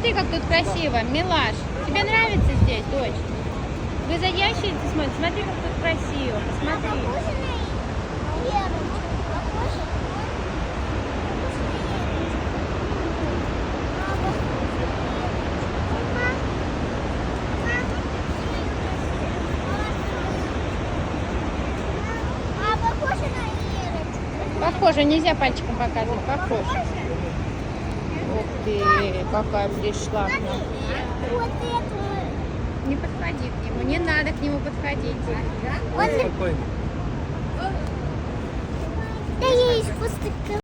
Смотри, как тут красиво. Милаш, тебе нравится здесь, дочь? Вы за ящерицы смотрите? Смотри, как тут красиво. Посмотри. Похоже, нельзя пальчиком показывать. Похоже. Ух ты, какая пришла к нам. Вот это. Не подходи к нему, не надо к нему подходить. Он... Спокойно. Да есть просто